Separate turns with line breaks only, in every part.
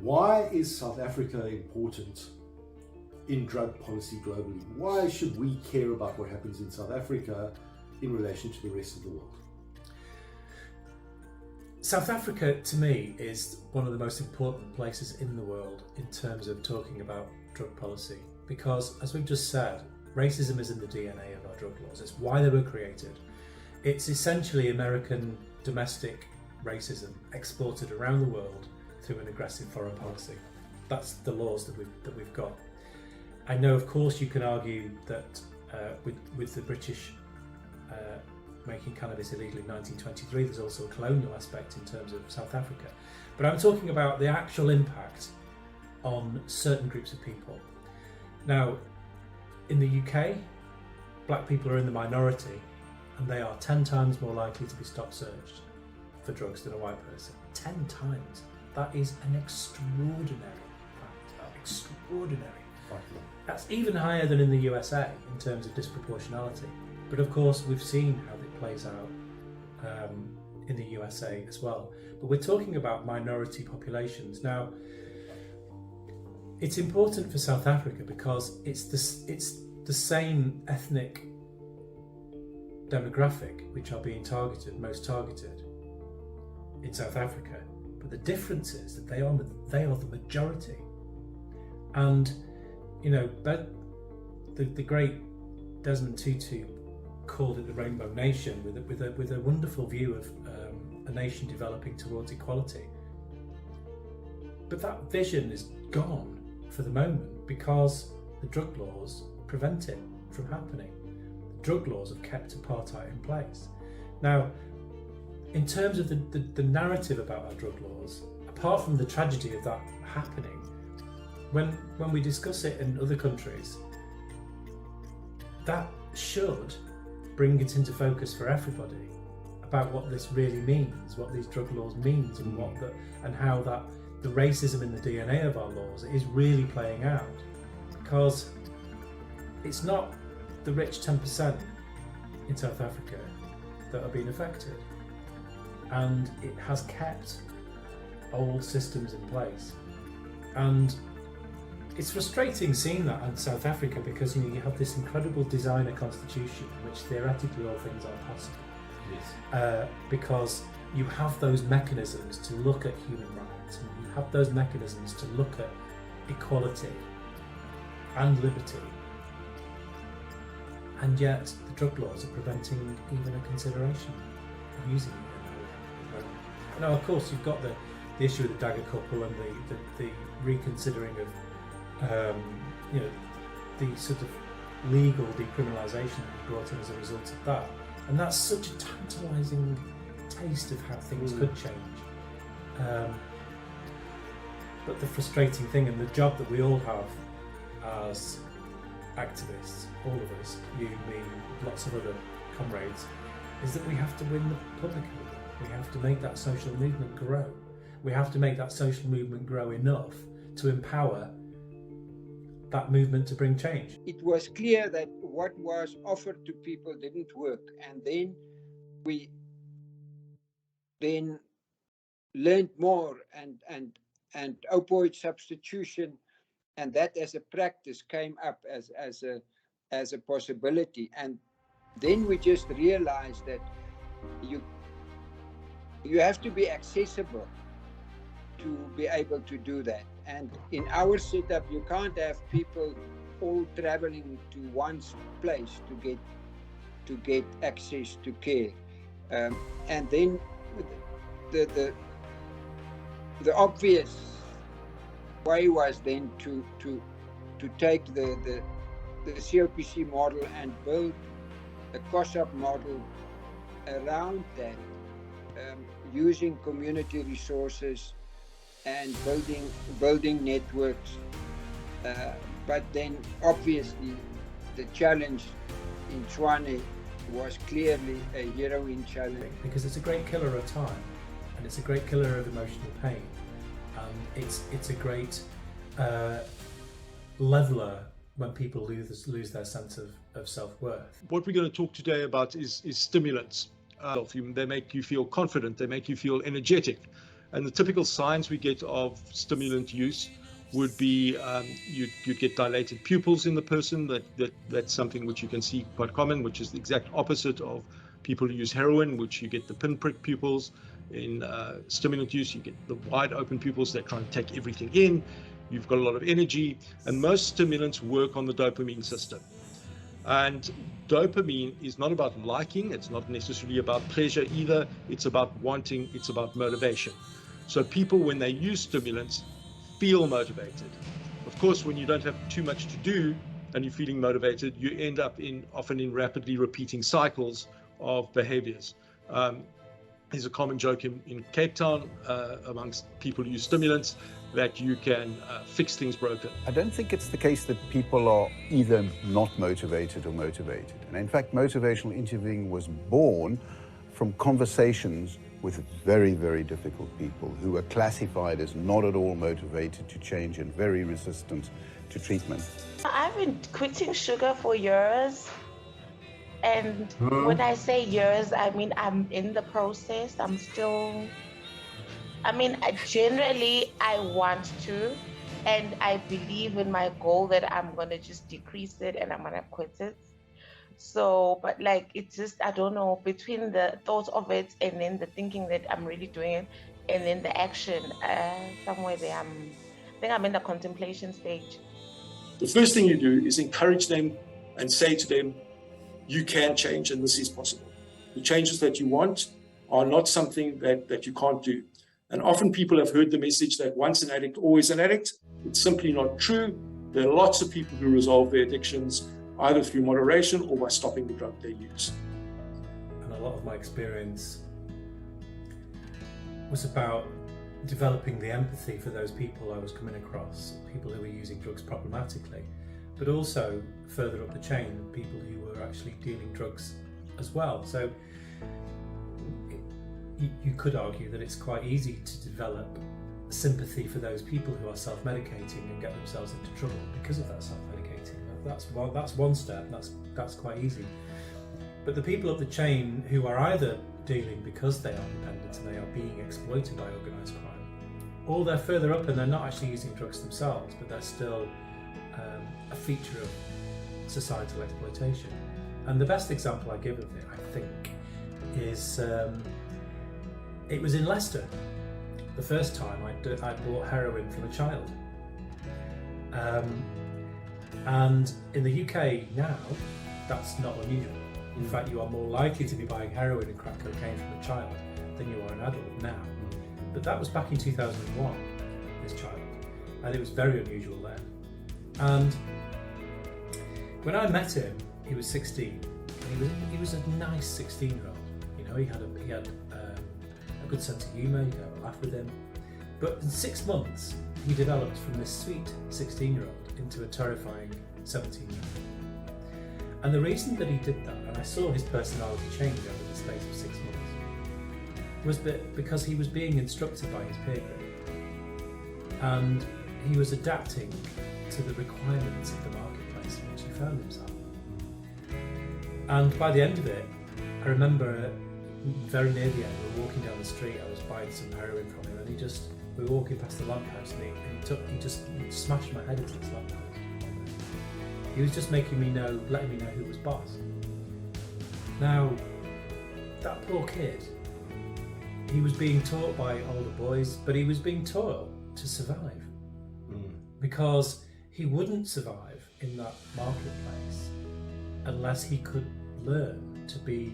Why is South Africa important in drug policy globally? Why should we care about what happens in South Africa in relation to the rest of the world?
South Africa, to me, is one of the most important places in the world in terms of talking about drug policy, because, as we've just said, racism is in the DNA of our drug laws. It's why they were created. It's essentially American domestic racism exported around the world through an aggressive foreign policy. That's the laws that we've got. I know, of course, you can argue that with the British making cannabis illegal in 1923, there's also a colonial aspect in terms of South Africa. But I'm talking about the actual impact on certain groups of people. Now, in the UK, black people are in the minority, and they are 10 times more likely to be stop searched for drugs than a white person. 10 times. That is an extraordinary fact. Extraordinary. That's even higher than in the USA in terms of disproportionality. But of course, we've seen how it plays out in the USA as well. But we're talking about minority populations. Now, it's important for South Africa because it's the same ethnic demographic which are being most targeted in South Africa. But the difference is that they are the majority. And, you know, the great Desmond Tutu called it the Rainbow Nation, with a wonderful view of a nation developing towards equality. But that vision is gone for the moment because the drug laws prevent it from happening. The drug laws have kept apartheid in place. Now, in terms of the narrative about our drug laws, apart from the tragedy of that happening, when we discuss it in other countries, that should bring it into focus for everybody about what this really means, what these drug laws means, and how that the racism in the DNA of our laws is really playing out. Because it's not the rich 10% in South Africa that are being affected, and it has kept old systems in place. And it's frustrating seeing that in South Africa because you have this incredible designer constitution in which theoretically all things are possible. Yes. Because you have those mechanisms to look at human rights, and you have those mechanisms to look at equality and liberty, and yet the drug laws are preventing even a consideration of using it. Now, of course, you've got the issue of the dagger couple and the reconsidering of the sort of legal decriminalisation that was brought in as a result of that, and that's such a tantalising taste of how things could change. But the frustrating thing, and the job that we all have as activists, all of us, you, me, lots of other comrades, is that we have to win the public over. We have to make that social movement grow. We have to make that social movement grow enough to empower that movement to bring change.
It was clear that what was offered to people didn't work, and then we learned more and opioid substitution, and that as a practice came up as a possibility. And then we just realized that you have to be accessible to be able to do that. And in our setup, you can't have people all traveling to one place to get access to care. And then the obvious way was then to take the COPC model and build a COSAP model around that, using community resources and building networks, but then obviously the challenge in Tshwane was clearly a heroin challenge.
Because it's a great killer of time, and it's a great killer of emotional pain, and it's a great leveler when people lose their sense of self-worth.
What we're going to talk today about is stimulants. They make you feel confident, they make you feel energetic. And the typical signs we get of stimulant use would be you'd get dilated pupils in the person. That's something which you can see quite common, which is the exact opposite of people who use heroin, which you get the pinprick pupils. In stimulant use, you get the wide open pupils that try and take everything in. You've got a lot of energy, and most stimulants work on the dopamine system. And dopamine is not about liking, it's not necessarily about pleasure either, it's about wanting, it's about motivation. So people, when they use stimulants, feel motivated. Of course, when you don't have too much to do and you're feeling motivated, you end up often in rapidly repeating cycles of behaviors. There's a common joke in Cape Town amongst people who use stimulants that you can fix things broken.
I don't think it's the case that people are either not motivated or motivated. And in fact, motivational interviewing was born from conversations with very, very difficult people who were classified as not at all motivated to change and very resistant to treatment.
I've been quitting sugar for years. And when I say years, I mean I'm in the process. Generally I want to, and I believe in my goal that I'm gonna just decrease it and I'm gonna quit it. So, but like, it's just, I don't know, between the thought of it and then the thinking that I'm really doing it and then the action, somewhere there, I think I'm in the contemplation stage.
The first thing you do is encourage them and say to them, you can change and this is possible. The changes that you want are not something that you can't do. And often people have heard the message that once an addict, always an addict. It's simply not true. There are lots of people who resolve their addictions either through moderation or by stopping the drug they use.
And a lot of my experience was about developing the empathy for those people I was coming across, people who were using drugs problematically, but also further up the chain, people who were actually dealing drugs as well. So you could argue that it's quite easy to develop sympathy for those people who are self-medicating and get themselves into trouble because of that self-medicating. That's one step, that's quite easy. But the people up the chain who are either dealing because they are dependent and they are being exploited by organised crime, or they're further up and they're not actually using drugs themselves, but they're still a feature of societal exploitation. And the best example I give of it, I think, is it was in Leicester. The first time I bought heroin from a child. And in the UK now, that's not unusual. In fact, you are more likely to be buying heroin and crack cocaine from a child than you are an adult now. But that was back in 2001, this child, and it was very unusual then. And when I met him, he was 16. And he was a nice 16-year-old. You know, he had a good sense of humour. You could laugh with him. But in 6 months, he developed from this sweet 16-year-old into a terrifying 17-year-old. And the reason that he did that, and I saw his personality change over the space of 6 months, was that because he was being instructed by his peer group, and he was adapting to the requirements of the marketplace in which he found himself. And by the end of it, I remember very near the end, we were walking down the street, I was buying some heroin from him, and we were walking past the lamppost, and he just smashed my head into this lamppost. He was just letting me know who was boss. Now, that poor kid, he was being taught by older boys, but he was being taught to survive. Because he wouldn't survive in that marketplace unless he could learn to be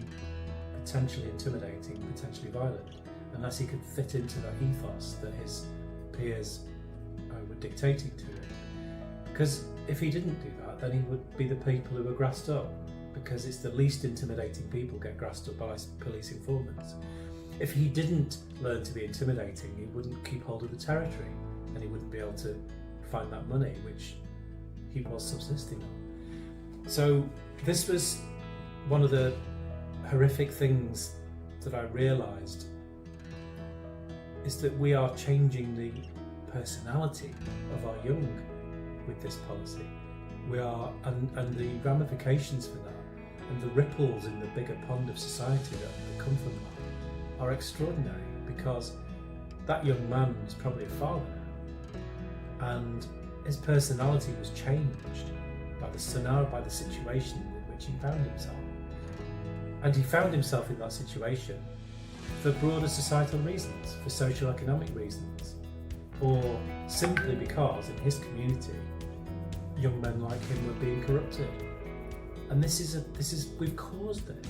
potentially intimidating, potentially violent, unless he could fit into that ethos that his peers were dictating to him. Because if he didn't do that, then he would be the people who were grassed up, because it's the least intimidating people get grassed up by police informants. If he didn't learn to be intimidating, he wouldn't keep hold of the territory, and he wouldn't be able to find that money which he was subsisting on. So this was one of the horrific things that I realised, is that we are changing the personality of our young with this policy. We are, and the ramifications for that, and the ripples in the bigger pond of society that come from that are extraordinary, because that young man was probably a father now, and his personality was changed by the scenario, by the situation in which he found himself. And he found himself in that situation for broader societal reasons, for socio-economic reasons, or simply because in his community young men like him were being corrupted. And we've caused this.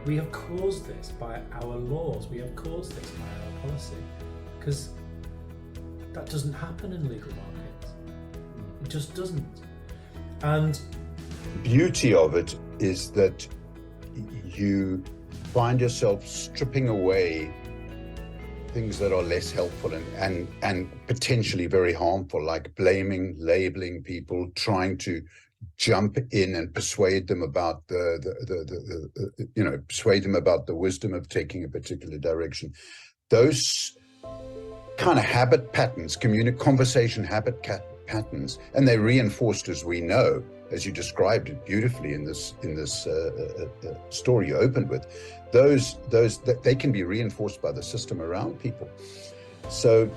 We have caused this by our laws. We have caused this by our policy, because that doesn't happen in legal markets. It just doesn't. And
the beauty of it is that you find yourself stripping away things that are less helpful and potentially very harmful, like blaming, labeling people, trying to jump in and persuade them about persuade them about the wisdom of taking a particular direction. Those kind of habit patterns, conversation habit patterns, and they're reinforced, as we know, as you described it beautifully in this story you opened with. Those they can be reinforced by the system around people. So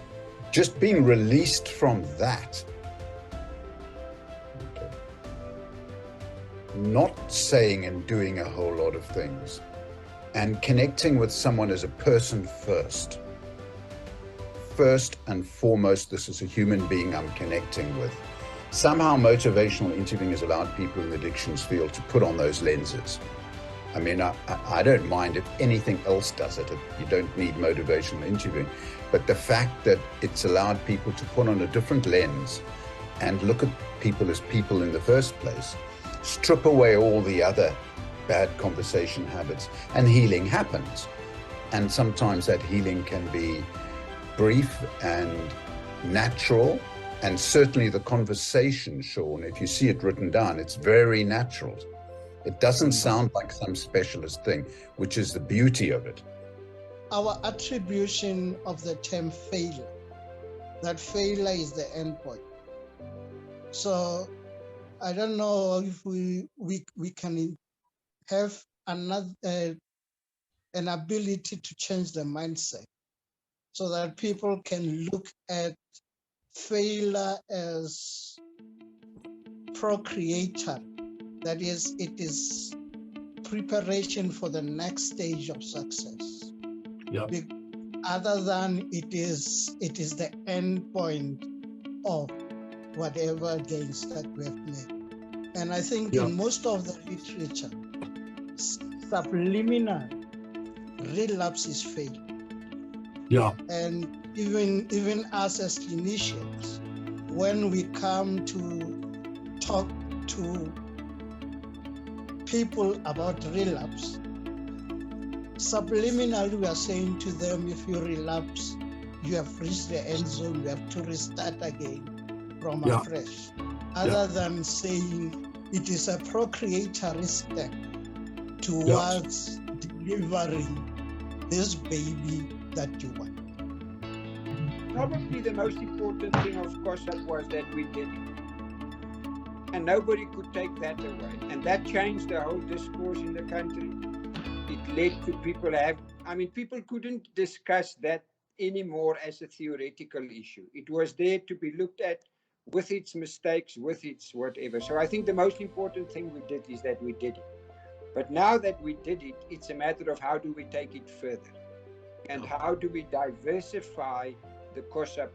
just being released from that, not saying and doing a whole lot of things, and connecting with someone as a person first. First and foremost, this is a human being I'm connecting with. Somehow motivational interviewing has allowed people in the addictions field to put on those lenses. I mean, I don't mind if anything else does it. You don't need motivational interviewing. But the fact that it's allowed people to put on a different lens and look at people as people in the first place, strip away all the other bad conversation habits, and healing happens. And sometimes that healing can be brief and natural, and certainly the conversation, Sean, if you see it written down, it's very natural. It doesn't sound like some specialist thing, which is the beauty of it.
Our attribution of the term failure, that failure is the end point. So I don't know if we can have an ability to change the mindset so that people can look at failure as procreator. That is, it is preparation for the next stage of success.
Yeah.
Other than it is the end point of whatever gains that we have made. And I think in most of the literature, subliminal relapse is failure.
Yeah.
And even us as clinicians, when we come to talk to people about relapse, subliminally we are saying to them, if you relapse, you have reached the end zone, you have to restart again from afresh. Other than saying it is a procreatory step towards delivering this baby that you want.
Probably the most important thing, of course, was that we did it. And nobody could take that away. And that changed the whole discourse in the country. It led to people couldn't discuss that anymore as a theoretical issue. It was there to be looked at with its mistakes, with its whatever. So I think the most important thing we did is that we did it. But now that we did it, it's a matter of how do we take it further? And how do we diversify the COSAP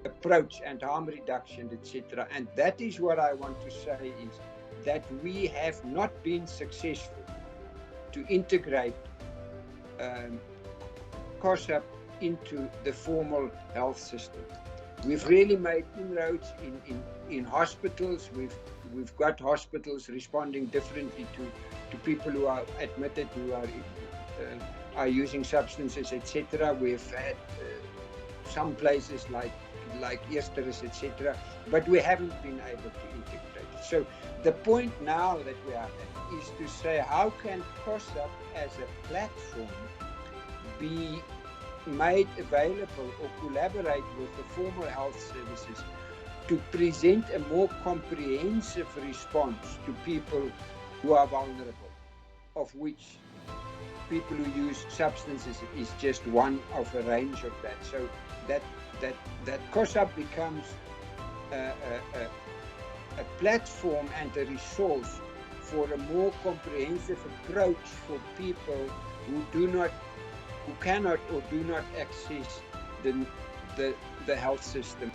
approach and harm reduction, etc. And that is what I want to say is that we have not been successful to integrate COSAP into the formal health system. We've really made inroads in hospitals. We've got hospitals responding differently to people who are admitted, who are using substances, etc. We've had some places like Easter's, etc. But we haven't been able to integrate it. So the point now that we are at is to say, how can COSAP as a platform be made available or collaborate with the formal health services to present a more comprehensive response to people who are vulnerable, of which people who use substances is just one of a range of that. So that COSAP becomes a platform and a resource for a more comprehensive approach for people who cannot or do not access the health system.